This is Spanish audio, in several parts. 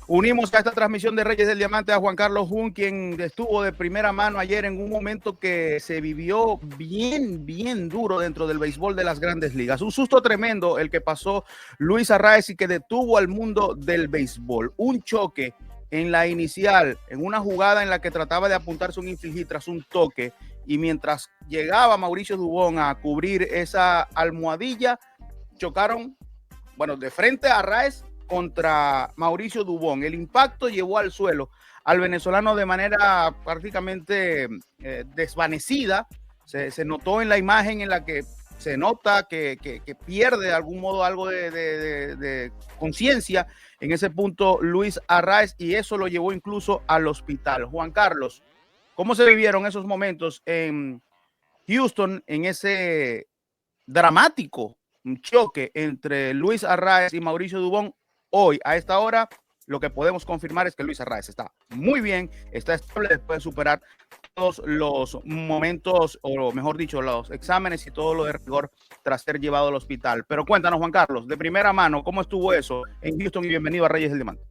Unimos a esta transmisión de Reyes del Diamante a Juan Carlos Jun, quien estuvo de primera mano ayer en un momento que se vivió bien duro dentro del béisbol de las Grandes Ligas. Un susto tremendo el que pasó Luis Arraez y que detuvo al mundo del béisbol. Un choque en la inicial, en una jugada en la que trataba de apuntarse un infield hit tras un toque, y mientras llegaba Mauricio Dubón a cubrir esa almohadilla, chocaron, bueno, de frente a Arraez contra Mauricio Dubón. El impacto llevó al suelo al venezolano de manera prácticamente desvanecida. Se notó en la imagen en la que se nota que pierde de algún modo algo de conciencia en ese punto Luis Arraez, y eso lo llevó incluso al hospital. Juan Carlos, ¿cómo se vivieron esos momentos en Houston en ese dramático choque entre Luis Arraez y Mauricio Dubón? Hoy, a esta hora, lo que podemos confirmar es que Luis Arraez está muy bien, está estable después de superar todos los momentos, o mejor dicho, los exámenes y todo lo de rigor tras ser llevado al hospital. Pero cuéntanos, Juan Carlos, de primera mano, ¿cómo estuvo eso en Houston? Y bienvenido a Reyes del Diamante.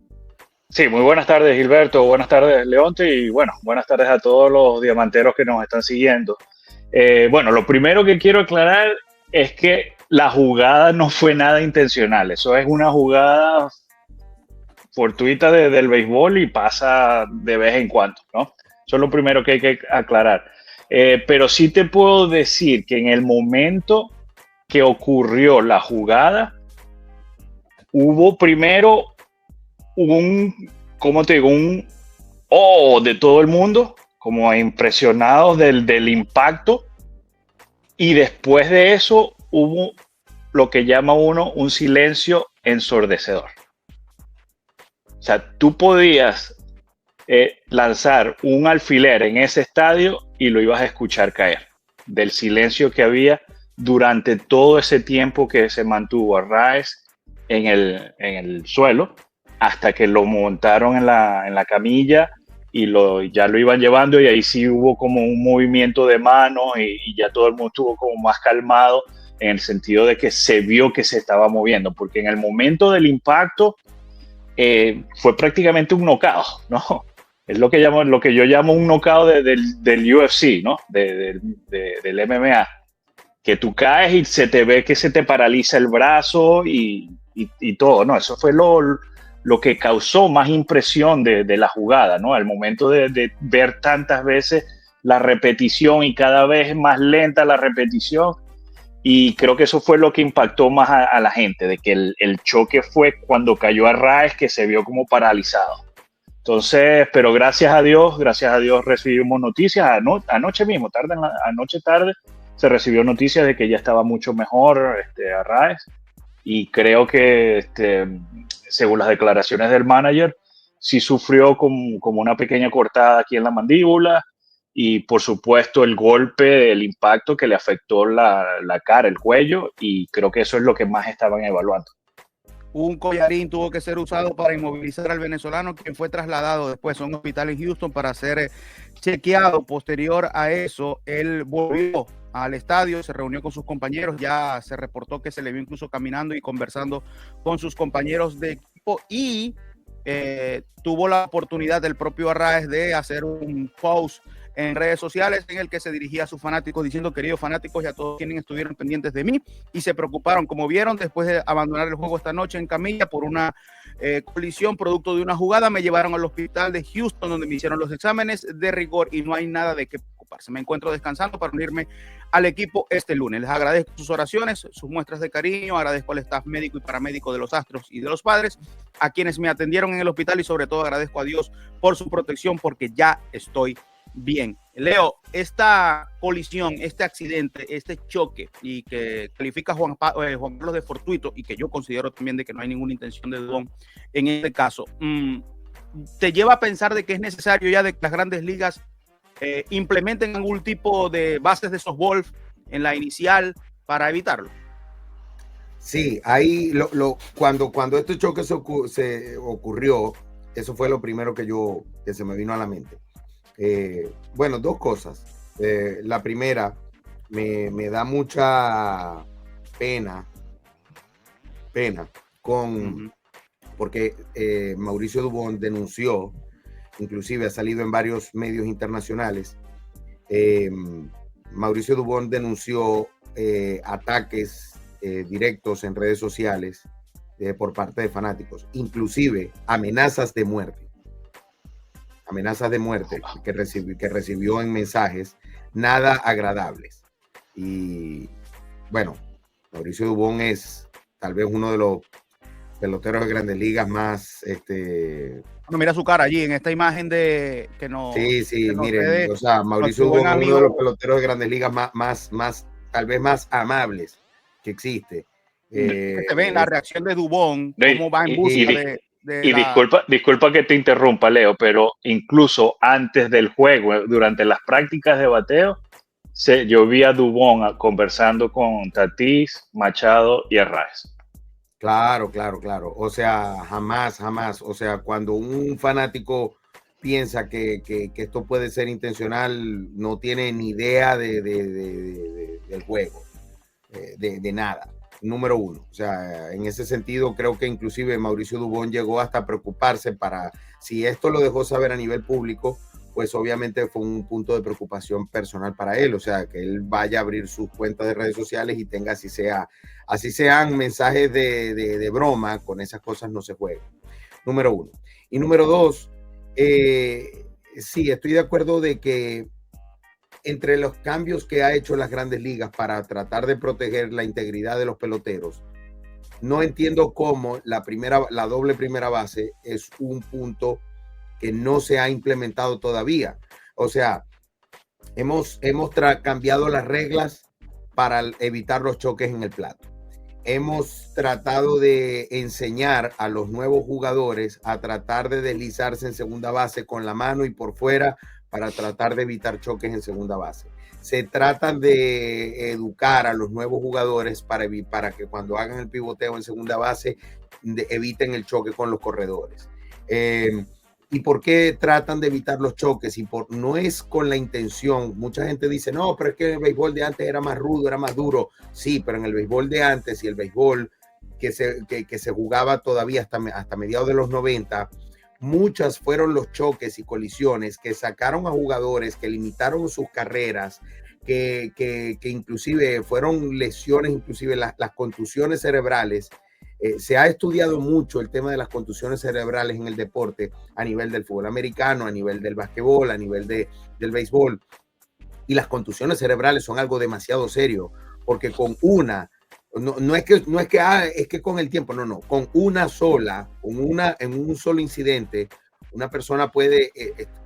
Sí, muy buenas tardes, Gilberto. Buenas tardes, Leonte. Y bueno, buenas tardes a todos los diamanteros que nos están siguiendo. Bueno, lo primero que quiero aclarar es que la jugada no fue nada intencional. Eso es una jugada fortuita del béisbol y pasa de vez en cuando, ¿no? Eso es lo primero que hay que aclarar. Pero sí te puedo decir que en el momento que ocurrió la jugada, hubo primero ¿cómo te digo? De todo el mundo, como impresionados del impacto, y después de eso hubo lo que llama uno un silencio ensordecedor. O sea, tú podías lanzar un alfiler en ese estadio y lo ibas a escuchar caer, del silencio que había durante todo ese tiempo que se mantuvo Arraez en el suelo, hasta que lo montaron en la camilla y ya lo iban llevando, y ahí sí hubo como un movimiento de mano y ya todo el mundo estuvo como más calmado, en el sentido de que se vio que se estaba moviendo, porque en el momento del impacto fue prácticamente un knockout, ¿no? Es lo que yo llamo un knockout del UFC, ¿no? Del MMA, que tú caes y se te ve que se te paraliza el brazo y todo, ¿no? Eso fue lo que causó más impresión de la jugada, ¿no? Al momento de ver tantas veces la repetición y cada vez más lenta la repetición, y creo que eso fue lo que impactó más a la gente, de que el choque fue cuando cayó Arraez, que se vio como paralizado. Entonces, pero gracias a Dios recibimos noticias anoche mismo, anoche tarde, se recibió noticias de que ya estaba mucho mejor Arraez, y creo que según las declaraciones del manager, sí sufrió como una pequeña cortada aquí en la mandíbula, y por supuesto el golpe, el impacto que le afectó la cara, el cuello, y creo que eso es lo que más estaban evaluando. Un collarín tuvo que ser usado para inmovilizar al venezolano, quien fue trasladado después a un hospital en Houston para ser chequeado. Posterior a eso, él volvió al estadio, se reunió con sus compañeros, ya se reportó que se le vio incluso caminando y conversando con sus compañeros de equipo, y tuvo la oportunidad del propio Arraez de hacer un post en redes sociales en el que se dirigía a sus fanáticos diciendo: queridos fanáticos y a todos quienes estuvieron pendientes de mí y se preocuparon, como vieron, después de abandonar el juego esta noche en camilla por una colisión producto de una jugada, me llevaron al hospital de Houston, donde me hicieron los exámenes de rigor y no hay nada de qué preocuparse. Me encuentro descansando para unirme al equipo este lunes. Les agradezco sus oraciones, sus muestras de cariño, agradezco al staff médico y paramédico de los Astros y de los Padres, a quienes me atendieron en el hospital, y sobre todo agradezco a Dios por su protección, porque ya estoy bien. Leo, esta colisión, este accidente, este choque, y que califica Juan Carlos de fortuito, y que yo considero también de que no hay ninguna intención de Dubón en este caso, te lleva a pensar de que es necesario ya de que las Grandes Ligas implementen algún tipo de bases de softball en la inicial para evitarlo. Sí, ahí cuando este choque se ocurrió, eso fue lo primero que se me vino a la mente. Bueno, dos cosas. La primera, me da mucha pena con porque Mauricio Dubón denunció, inclusive ha salido en varios medios internacionales, Mauricio Dubón denunció ataques directos en redes sociales por parte de fanáticos, inclusive amenazas de muerte que recibió en mensajes nada agradables. Y bueno, Mauricio Dubón es tal vez uno de los peloteros de Grandes Ligas más Bueno, mira su cara allí en esta imagen de que no. Sí, miren, o sea, Mauricio Dubón es uno de los peloteros de Grandes Ligas más tal vez más amables que existe. Se ve en la reacción de Dubón, cómo va en busca y disculpa que te interrumpa, Leo, pero incluso antes del juego, durante las prácticas de bateo, yo vi a Dubón conversando con Tatis, Machado y Arraez. Claro. O sea, jamás. O sea, cuando un fanático piensa que esto puede ser intencional, no tiene ni idea del juego, de nada. Número uno. O sea, en ese sentido, creo que inclusive Mauricio Dubón llegó hasta a preocuparse para, si esto lo dejó saber a nivel público, pues obviamente fue un punto de preocupación personal para él. O sea, que él vaya a abrir sus cuentas de redes sociales y tenga, así sean mensajes de broma, con esas cosas no se juega. Número uno. Y número dos, sí, estoy de acuerdo de que entre los cambios que ha hecho las Grandes Ligas para tratar de proteger la integridad de los peloteros, no entiendo cómo la doble primera base es un punto que no se ha implementado todavía. O sea, hemos cambiado las reglas para evitar los choques en el plato. Hemos tratado de enseñar a los nuevos jugadores a tratar de deslizarse en segunda base con la mano y por fuera para tratar de evitar choques en segunda base. Se tratan de educar a los nuevos jugadores para que cuando hagan el pivoteo en segunda base eviten el choque con los corredores. ¿Y por qué tratan de evitar los choques? No es con la intención. Mucha gente dice, no, pero es que el béisbol de antes era más rudo, era más duro. Sí, pero en el béisbol de antes y el béisbol que se jugaba todavía hasta mediados de los 90, muchas fueron los choques y colisiones que sacaron a jugadores, que limitaron sus carreras, que inclusive fueron lesiones, inclusive las contusiones cerebrales. Se ha estudiado mucho el tema de las contusiones cerebrales en el deporte a nivel del fútbol americano, a nivel del básquetbol, a nivel del béisbol. Y las contusiones cerebrales son algo demasiado serio, porque con una, no es que con el tiempo, no, con una sola, en un solo incidente, una persona puede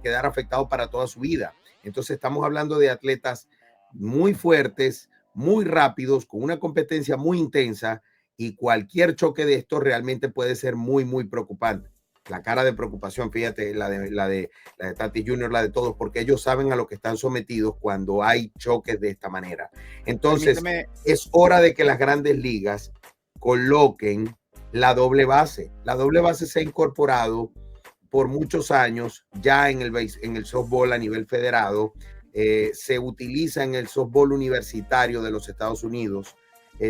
quedar afectado para toda su vida. Entonces estamos hablando de atletas muy fuertes, muy rápidos, con una competencia muy intensa, y cualquier choque de esto realmente puede ser muy, muy preocupante. La cara de preocupación, fíjate, la de Tatis Jr., la de todos, porque ellos saben a lo que están sometidos cuando hay choques de esta manera. Entonces, es hora de que las Grandes Ligas coloquen la doble base. La doble base se ha incorporado por muchos años ya en el softball a nivel federado. Se utiliza en el softball universitario de los Estados Unidos.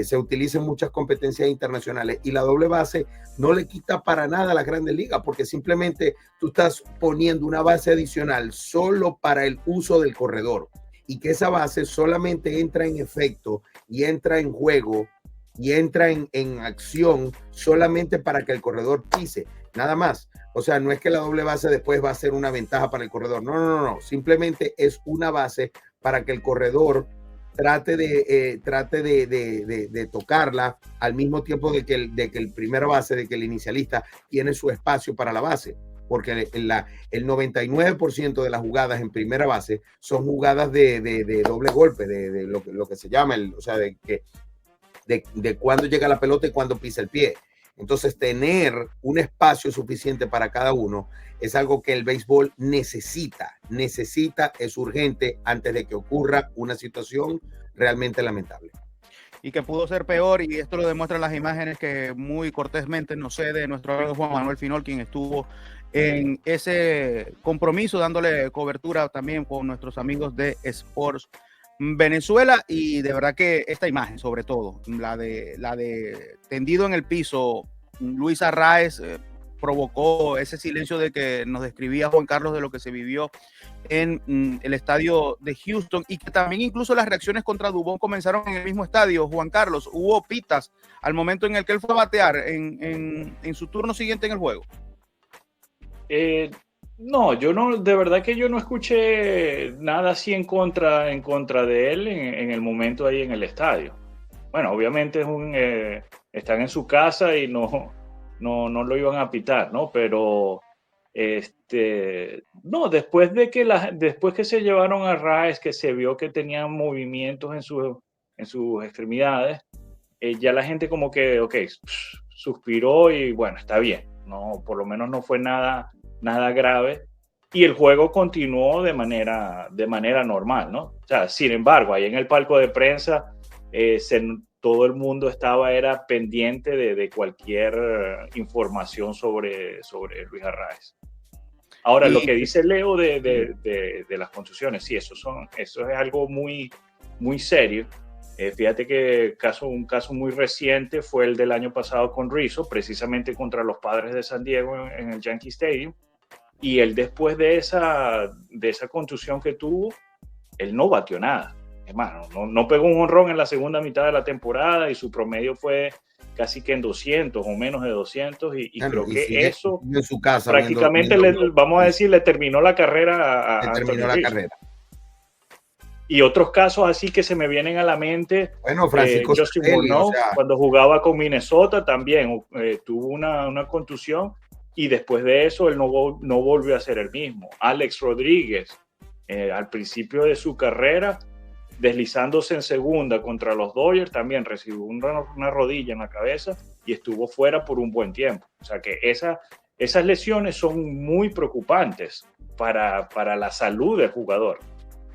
Se utiliza en muchas competencias internacionales, y la doble base no le quita para nada a las Grandes Ligas, porque simplemente tú estás poniendo una base adicional solo para el uso del corredor, y que esa base solamente entra en efecto y entra en juego y entra en acción solamente para que el corredor pise, nada más. O sea, no es que la doble base después va a ser una ventaja para el corredor, no, simplemente es una base para que el corredor trate de tocarla al mismo tiempo de que el primera base, de que el inicialista tiene su espacio para la base, porque el 99% de las jugadas en primera base son jugadas de doble golpe, de lo que se llama, o sea, de cuándo llega la pelota y cuándo pisa el pie. Entonces, tener un espacio suficiente para cada uno es algo que el béisbol necesita, es urgente antes de que ocurra una situación realmente lamentable. Y que pudo ser peor, y esto lo demuestran las imágenes que muy cortésmente nos cede nuestro amigo Juan Manuel Finol, quien estuvo en ese compromiso dándole cobertura también con nuestros amigos de Sports Venezuela. Y de verdad que esta imagen, sobre todo la de tendido en el piso Luis Arraez, provocó ese silencio de que nos describía Juan Carlos de lo que se vivió en el estadio de Houston, y que también incluso las reacciones contra Dubón comenzaron en el mismo estadio. Juan Carlos, hubo pitas al momento en el que él fue a batear en su turno siguiente en el juego. No, yo no, de verdad que yo no escuché nada así en contra de él en el momento ahí en el estadio. Bueno, obviamente están en su casa y no lo iban a pitar, ¿no? Pero no, después que se llevaron a Raes, que se vio que tenían movimientos en sus extremidades, ya la gente como que, ok, suspiró y bueno, está bien, no, por lo menos no fue nada grave, y el juego continuó de manera normal, ¿no? O sea, sin embargo, ahí en el palco de prensa, todo el mundo era pendiente de cualquier información sobre Luis Arraez. Ahora, lo que dice Leo de las contusiones, sí, eso es algo muy, muy serio. Fíjate que un caso muy reciente fue el del año pasado con Rizzo, precisamente contra los Padres de San Diego en el Yankee Stadium. Y él, después de esa contusión que tuvo, él no batió nada. Es más, no pegó un jonrón en la segunda mitad de la temporada y su promedio fue casi que en 200 o menos de 200. Y creo que eso en su casa, prácticamente, vamos a decir, le terminó la carrera a terminó la carrera. Y otros casos así que se me vienen a la mente, bueno, Francisco Justin Morneau, cuando jugaba con Minnesota, también tuvo una contusión y después de eso él no volvió a ser el mismo. Alex Rodríguez, al principio de su carrera, deslizándose en segunda contra los Dodgers, también recibió una rodilla en la cabeza y estuvo fuera por un buen tiempo. O sea que esas lesiones son muy preocupantes para la salud del jugador.